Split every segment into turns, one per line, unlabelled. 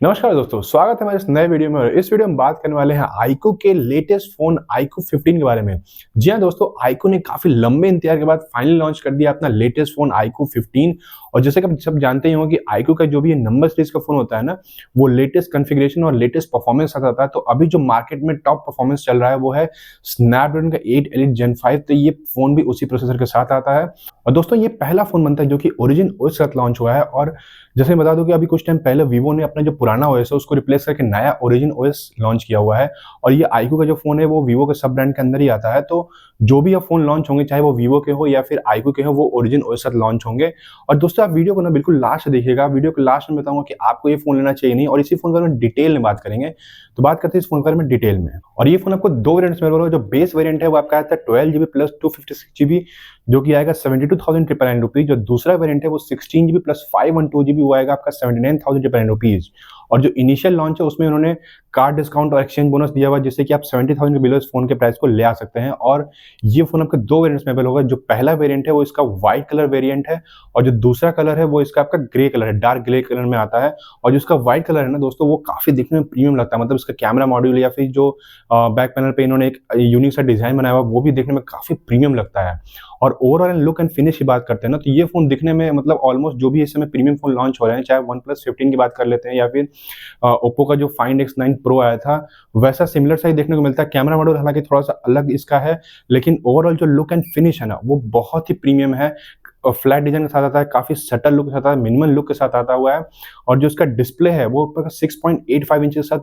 नमस्कार दोस्तों, स्वागत है हमारे इस नए वीडियो में। और इस वीडियो में बात करने वाले हैं आईक्यू के लेटेस्ट फ़ोन आईक्यू 15 के बारे में। जी हाँ दोस्तों, आईक्यू ने काफ़ी लंबे इंतजार के बाद फाइनली लॉन्च कर दिया अपना लेटेस्ट फ़ोन आईक्यू 15। और जैसे कि आप सब जानते ही होंगे कि आईक्यू का जो भी ये नंबर सीरीज़ का फ़ोन होता है ना, वो लेटेस्ट कॉन्फ़िगरेशन और लेटेस्ट परफ़ॉर्मेंस के साथ आता है। तो अभी जो मार्केट में टॉप परफ़ॉर्मेंस चल रहा है वो है स्नैपड्रैगन का 8 एलीट जेन 5। तो ये फ़ोन भी उसी प्रोसेसर के साथ आता है। और दोस्तों ये पहला फ़ोन बनता है जो कि ओरिजिन ओएस के साथ लॉन्च हुआ है। और जैसे मैं बता दूं कि अभी कुछ टाइम पहले वीवो ने अपना जो पुराना ओएस है उसको रिप्लेस करके नया ओरिजिन ओएस लॉन्च किया हुआ है। और ये आईक्यू का जो फ़ोन है वो वीवो के सब ब्रांड के अंदर ही आता है। तो जो भी अब फ़ोन लॉन्च होंगे, चाहे वो वीवो के हो या फिर आईक्यू के हो, वो ओरिजिन ओएस के साथ लॉन्च होंगे। और दोस्तों आप वीडियो को ना बिल्कुल लास्ट देखिएगा। वीडियो के लास्ट में बताऊंगा कि आपको ये फ़ोन लेना चाहिए नहीं, और इसी फ़ोन के बारे में डिटेल में बात करेंगे। तो बात करते हैं इस फ़ोन के बारे में डिटेल में। और ये फ़ोन आपको दो वेरिएंट्स में मिलेगा। जो बेस वेरिएंट है वो आपका आता है 12 जीबी प्लस 256 जीबी, जो कि आएगा 72,999 रुपीज़। जो दूसरा वेरिएंट है वो 16 जीबी प्लस 512 जीबी, वो आएगा आपका 79,999 रुपीज़। और जो इनिशियल लॉन्च है उसमें उन्होंने कार्ड डिस्काउंट और एक्सचेंज बोनस दिया हुआ है, जिससे कि आप 70,000 के बिलो इस फोन के प्राइस को ले आ सकते हैं। और ये फोन आपके दो वेरिएंट्स में अवेलेबल होगा। जो पहला वेरिएंट है वो इसका व्हाइट कलर वेरिएंट है, और जो दूसरा कलर है वो इसका आपका ग्रे कलर है, डार्क ग्रे कलर में आता है। और जो इसका व्हाइट कलर है ना दोस्तों, वो काफी दिखने में प्रीमियम लगता है। मतलब इसका कैमरा मॉड्यूल या फिर जो बैक पैनल पे इन्होंने एक यूनिक सा डिजाइन बनाया हुआ, वो भी देखने में काफी प्रीमियम लगता है। और ओवरऑल लुक एंड फिनिश की बात करते हैं ना, तो ये फोन दिखने में मतलब ऑलमोस्ट जो भी इस समय प्रीमियम फोन लॉन्च हो रहे हैं, चाहे वन प्लस 15 की बात कर लेते हैं या फिर ओप्पो का जो फाइंड X9 प्रो आया था, वैसा सिमिलर सा ही देखने को मिलता है। कैमरा मॉड्यूल हालांकि थोड़ा सा अलग इसका है, लेकिन ओवरऑल जो लुक एंड फिनिश है ना, वो बहुत ही प्रीमियम है। फ्लैट डिजाइन के साथ आता है, काफी सटल लुक के साथ आता है, मिनिमल लुक के साथ आता हुआ है। और जो इसका डिस्प्ले है वो 6.85 इंच के साथ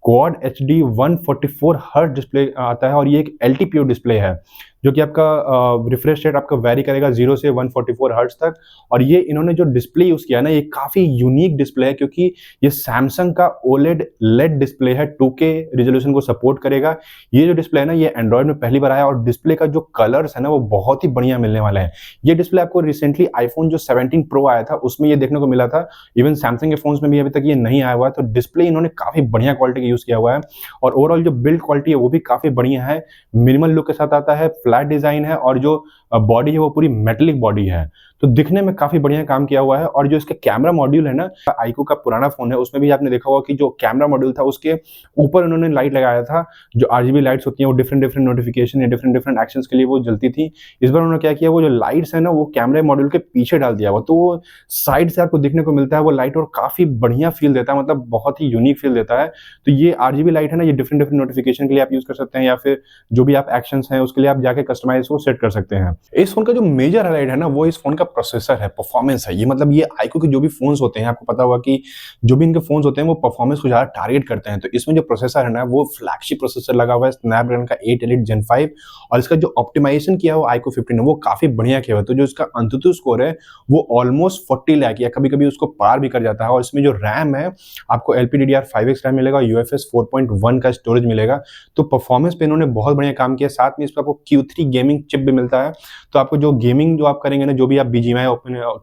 क्वाड HD 144 हर्ट्ज डिस्प्ले आता है। और ये एक LTPO डिस्प्ले है, जो कि आपका रिफ्रेश रेट आपका वेरी करेगा 0 से 144 हर्ट्ज तक। और ये इन्होंने जो डिस्प्ले यूज किया ना, ये काफी यूनिक डिस्प्ले है, क्योंकि ये सैमसंग का OLED लेड डिस्प्ले है, 2K रिजोल्यूशन को सपोर्ट करेगा। ये जो डिस्प्ले है ना, ये एंड्रॉइड में पहली बार आया। और डिस्प्ले का जो कलर्स है ना, वो बहुत ही बढ़िया मिलने वाला है। ये डिस्प्ले आपको रिसेंटली आईफोन जो 17 प्रो आया था उसमें ये देखने को मिला था। इवन सैमसंग के फोन्स में भी अभी तक ये नहीं आया हुआ है। तो डिस्प्ले इन्होंने काफी बढ़िया क्वालिटी का यूज किया हुआ है। और ओवरऑल जो बिल्ड क्वालिटी है वो भी काफी बढ़िया है, मिनिमल लुक के साथ आता है, फ्लैट डिजाइन है, और जो बॉडी है वो पूरी मेटेलिक बॉडी है। तो दिखने में काफी बढ़िया काम किया हुआ है। और जो इसका कैमरा मॉड्यूल है ना, आईक्यू का पुराना फोन है उसमें भी आपने देखा होगा कि जो कैमरा मॉड्यूल था उसके ऊपर उन्होंने लाइट लगाया था। जो RGB लाइट्स होती हैं वो डिफरेंट डिफरेंट नोटिफिकेशन या डिफरेंट डिफरेंट एक्शंस के लिए वो जलती थी। इस बार उन्होंने क्या किया, वो जो लाइट्स है ना वो कैमरे मॉड्यूल के पीछे डाल दिया हुआ, तो वो साइड से आपको दिखने को मिलता है वो लाइट, और काफी बढ़िया फील देता है, मतलब बहुत ही यूनिक फील देता है। तो ये RGB लाइट है ना, ये डिफरेंट डिफरेंट नोटिफिकेशन के लिए आप यूज कर सकते हैं, या फिर जो भी आप एक्शंस हैं उसके लिए आप जाके कस्टमाइज को सेट कर सकते हैं। इस फोन का जो मेजर हाईलाइट है ना, वो इस फोन का प्रोसेसर है, परफॉर्मेंस है। ये मतलब ये आईक्यू के जो भी फोन्स होते हैं, आपको पता होगा कि जो भी इनके फोन्स होते हैं वो परफॉर्मेंस को ज्यादा टारगेट करते हैं। तो इसमें जो प्रोसेसर है ना, वो फ्लैगशिप प्रोसेसर लगा हुआ है स्नैपड्रैगन का 8 एलीट जेन 5। और इसका जो ऑप्टिमाइजेशन किया हुआ आईक्यू 15 है वो काफी बढ़िया किया हुआ है। तो जो इसका अंतुतु स्कोर है वो ऑलमोस्ट 40 लाख या कभी कभी उसको पार भी कर जाता है। और इसमें जो रैम है, आपको LPDDR5X रैम मिलेगा, UFS 4.1 का स्टोरेज मिलेगा। तो परफॉर्मेंस पे इन्होंने बहुत बढ़िया काम किया। साथ में इसमें आपको Q3 गेमिंग चिप भी मिलता है। तो आपको जो गेमिंग जो आप करेंगे ना, जो भी आप BGMI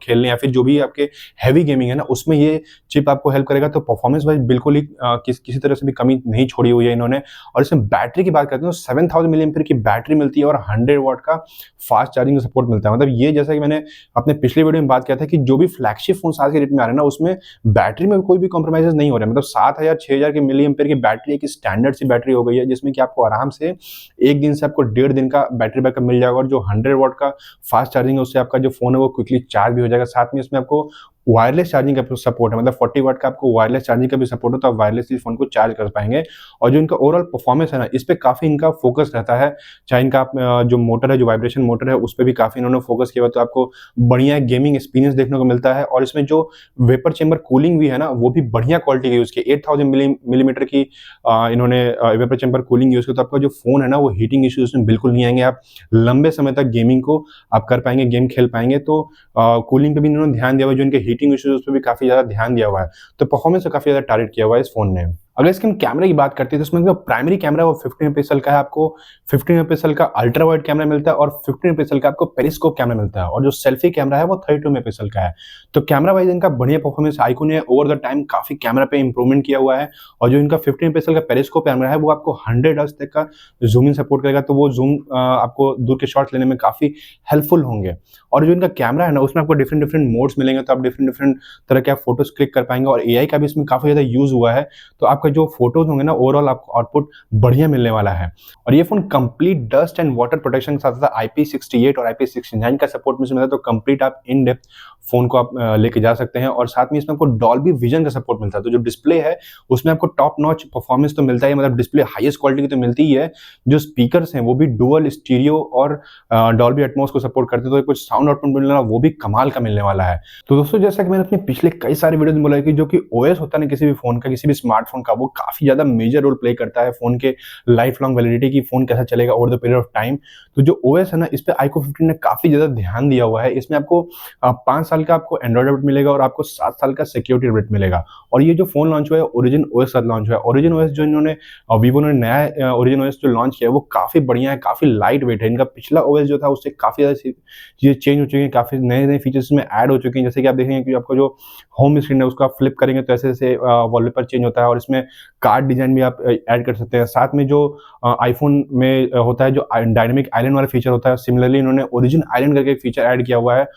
खेलने या फिर जो भी आपके हैवी गेमिंग है ना, उसमें ये चिप आपको हेल्प करेगा। तो परफॉर्मेंस वाइज बिल्कुल ही किसी तरह से भी कमी नहीं छोड़ी हुई है इन्होंने। और इसमें बैटरी की बात करते हैं तो 7000 mAh की बैटरी मिलती है, और 100 वाट का फास्ट चार्जिंग का सपोर्ट मिलता है। मतलब ये जैसा कि मैंने अपने पिछले वीडियो में बात किया था कि जो भी फ्लैगशिप फोन आज के डेट में आ रहे हैं ना, उसमें बैटरी में कोई भी कॉम्प्रोमाइज नहीं हो रहा है। मतलब 7000 6000 के mAh की बैटरी एक स्टैंडर्ड सी बैटरी हो गई है, जिसमें कि आपको आराम से एक दिन से आपको 1.5 दिन का बैटरी बैकअप मिल जाएगा। और जो 100 वाट का फास्ट चार्जिंग है उससे आपका जो फोन है वो क्विकली चार्ज भी हो जाएगा। साथ में इसमें आपको वायरलेस चार्जिंग का सपोर्ट है, मतलब 40 वाट का आपको वायरलेस चार्जिंग का भी सपोर्ट है, तो आप वायरलेसली फोन को चार्ज कर पाएंगे। और जो इनका ओवरऑल परफॉर्मेंस है ना, इस पे काफी इनका फोकस रहता है। चाहे इनका जो मोटर है, जो वाइब्रेशन मोटर है, उस पर भी काफी इन्होंने फोकस किया हुआ, तो आपको बढ़िया गेमिंग एक्सपीरियंस देखने को मिलता है। और इसमें जो वेपर चेंबर कूलिंग भी है ना, वो भी बढ़िया क्वालिटी का यूज किया। 8000 मिलीमीटर की इन्होंने वेपर चेंबर कूलिंग यूज किया। तो आपका जो फोन है ना, वो हीटिंग इश्यूज में बिल्कुल नहीं आएंगे। आप लंबे समय तक गेमिंग को आप कर पाएंगे, गेम खेल पाएंगे। तो कूलिंग पे भी इन्होंने ध्यान दिया हुआ है, जो इनके हीटिंग इश्यूज उस पर भी काफी ज्यादा ध्यान दिया हुआ है। तो परफॉर्मेंस काफी ज्यादा टारगेट किया हुआ है इस फोन ने। अगर इसके हम कैमरे की बात करते हैं तो इसमें जो प्राइमरी कैमरा है वो 15 मेगापिक्सल का है, आपको 15 मेगापिक्सल का अल्ट्रा वाइड कैमरा मिलता है और 15 मेगापिक्सल का आपको पेरिस्कोप कैमरा मिलता है, और जो सेल्फी कैमरा है वो 32 मेगापिक्सल का है। तो कैमरा वाइज इनका बढ़िया परफॉर्मेंस आईक्यू ने ओवर द टाइम काफी कैमरा पे इंप्रूवमेंट किया हुआ है, और जो इनका 15 मेगापिक्सल का पेरिस्कोप कैमरा है वो आपको 100 तक का जूम इन सपोर्ट करेगा, तो वो जूम आपको दूर के शॉट्स लेने में काफी हेल्पफुल होंगे। और जो इनका कैमरा है ना उसमें आपको डिफरेंट डिफरेंट मोड्स मिलेंगे, तो आप डिफरेंट डिफरेंट तरह के आप फोटोज क्लिक कर पाएंगे, और एआई का भी इसमें काफी ज्यादा यूज हुआ है, तो आपका जो फोटोज होंगे ना ओवरऑल आपको आउटपुट बढ़िया मिलने वाला है। और ये phone complete dust and water protection के साथ साथ IP68 और IP69 का सपोर्ट मिलता है, तो कंप्लीट आप इन डेप्थ फोन को आप लेके जा सकते हैं। और साथ में इसमें आपको डॉल्बी विजन का सपोर्ट मिलता है, तो जो डिस्प्ले है उसमें आपको टॉप नॉच परफॉर्मेंस तो मिलता ही, मतलब डिस्प्ले हाईएस्ट क्वालिटी की तो मिलती ही है। जो स्पीकर्स हैं वो भी डुअल स्टीरियो और डॉल्बी एटमॉस को सपोर्ट करते हैं, तो कुछ साउंड आउटपुट मिलने वाला वो भी कमाल का मिलने वाला है। तो दोस्तों जैसा कि मैंने अपने पिछले कई सारे वीडियो में बोला है कि जो कि ओएस होता है ना किसी भी फोन का, किसी भी स्मार्टफोन का, वो काफी ज्यादा मेजर रोल प्ले करता है फोन के लाइफ लॉन्ग वैलिडिटी की, फोन कैसा चलेगा over the period of time. तो जो ओएस है ना इस पे iQOO 15 ने काफी ज्यादा ध्यान दिया हुआ है। इसमें आपको 5 साल का आपको एंड्रॉइड अपडेट मिलेगा और आपको 7 साल का सिक्योरिटी अपडेट मिलेगा। और ये जो फोन लॉन्च हुआ है ओरिजिन ओएस साथ लॉन्च हुआ है। ओरिजिन ओएस जो इन्होंने वीवो ने नया ओरिजिन ओएस जो लॉन्च किया है वो काफी बढ़िया है, काफी लाइट वेट है। इनका पिछला ओएस जो था उससे काफी ज्यादा चीजें चेंज हो चुकी हैं, काफी नए नए फीचर्स में ऐड हो चुके हैं। जैसे कि आप देखेंगे कि आपको जो होम स्क्रीन है उसको आप फ्लिप करेंगे तो ऐसे ऐसे वॉलपेपर चेंज होता है, और इसमें कार्ड डिजाइन भी आप ऐड कर सकते हैं। साथ में जो आईफोन में होता है जो डायनेमिक आइलैंड वाला फीचर होता है, सिमिलरली इन्होंने ओरिजिन आइलैंड करके एक फीचर ऐड किया हुआ है।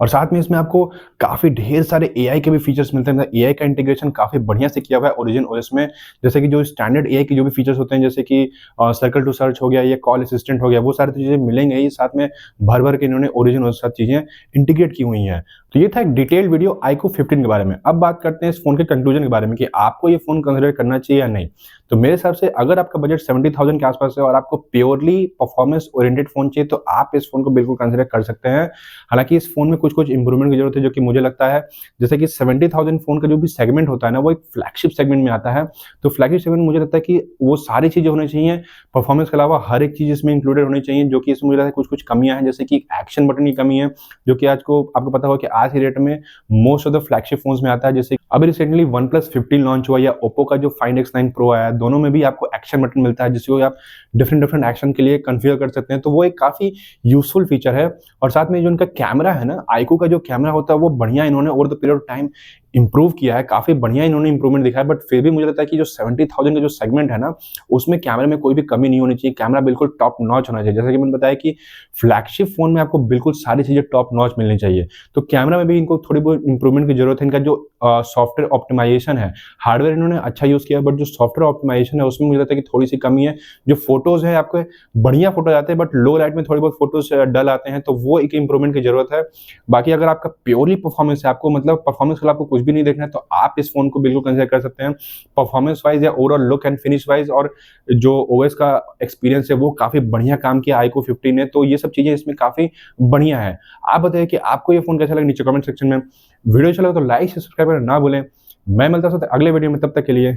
और साथ में इसमें आपको काफी ढेर सारे एआई के भी फीचर्स मिलते हैं, मतलब एआई का इंटीग्रेशन काफी बढ़िया से किया हुआ है ओरिजिन ओएस में। जैसे कि जो स्टैंडर्ड एआई के जो भी फीचर्स होते हैं, जैसे कि सर्कल टू सर्च हो गया, ये कॉल असिस्टेंट हो गया, वो सारी चीजें मिलेंगे ही। साथ में भर भर के इन्होंने ओरिजिन ओएस के साथ चीजें इंटीग्रेट की हुई हैं। तो ये था एक डिटेल्ड वीडियो iQOO 15 के बारे में। अब बात करते हैं इस फोन के कंक्लूजन के बारे में कि आपको ये फोन कंसिडर करना चाहिए या नहीं। तो मेरे हिसाब से अगर आपका बजट 70,000 के आसपास है और आपको प्योरली परफॉर्मेंस ओरिएंटेड फोन चाहिए तो आप इस फोन को बिल्कुल कंसिडर कर सकते हैं। हालांकि इस फोन में कुछ कुछ इंप्रूवमेंट की जरूरत है, जो कि मुझे लगता है जैसे कि 70,000 फोन का जो भी सेगमेंट होता है ना वो एक फ्लैगशिप सेगमेंट में आता है। तो फ्लैगशिप सेगमेंट मुझे लगता है कि वो सारी चीजें होनी चाहिए, परफॉर्मेंस के अलावा हर एक चीज इसमें इंक्लूडेड होनी चाहिए, जो कि इसमें मुझे लगता है कुछ कुछ कमियां हैं, जैसे कि एक्शन बटन की कमी है, जो कि आज को आपको पता होगा कि आज की डेट में most of the flagship phones में आता है। जैसे अभी रिसेंटली OnePlus 15 लॉन्च हुआ या ओप्पो का जो Find X9 Pro आया, दोनों में भी आपको एक्शन बटन मिलता है, जिसको आप डिफरेंट डिफरेंट एक्शन के लिए कॉन्फ़िगर कर सकते हैं। तो वो एक काफी यूजफुल फीचर है। और साथ में जो उनका कैमरा है ना, iQOO का जो कैमरा होता है वो बढ़िया इन्होंने over the period of time improve किया है, काफी बढ़िया इन्होंने इंप्रूवमेंट दिखाया। बट फिर भी मुझे लगता है कि जो 70,000 का जो सेगमेंट है ना उसमें कैमरे में कोई भी कमी नहीं होनी चाहिए, कैमरा बिल्कुल टॉप नॉच होना चाहिए। जैसा कि मैंने बताया कि फ्लैगशिप फोन में आपको बिल्कुल सारी चीजें टॉप नॉच मिलनी चाहिए, तो कैमरा में भी इनको थोड़ी बहुत इंप्रूवमेंट की जरूरत है। इनका जो सॉफ्टवेयर ऑप्टिमाइजेशन है, हार्डवेयर इन्होंने अच्छा यूज किया, बट जो सॉफ्टवेयर ऑप्टिमाइजेशन है उसमें मुझे लगता है कि थोड़ी सी कमी है। जो फोटोज है आपके बढ़िया फोटो आते हैं, बट लो लाइट में थोड़ी बहुत फोटोज डल आते हैं, तो वो एक इंप्रूवमेंट की जरूरत है। बाकी अगर आपका प्योरली परफॉर्मेंस है, आपको मतलब परफॉर्मेंस के लिए आपको कुछ भी नहीं देखना है, तो आप इस फोन को बिल्कुल कंसिडर कर सकते हैं। परफॉर्मेंस वाइज या overall look and finish wise और जो ओएस का एक्सपीरियंस है वो काफी बढ़िया काम किया iQOO 15 ने, तो ये सब चीजें इसमें काफी बढ़िया है। आप बताइए कि आपको ये फोन कैसा लगा नीचे कमेंट सेक्शन में। वीडियो अच्छा लगा तो लाइक सब्सक्राइब करना ना भूलें। मैं मिलता हूं अगले वीडियो में, तब तक के लिए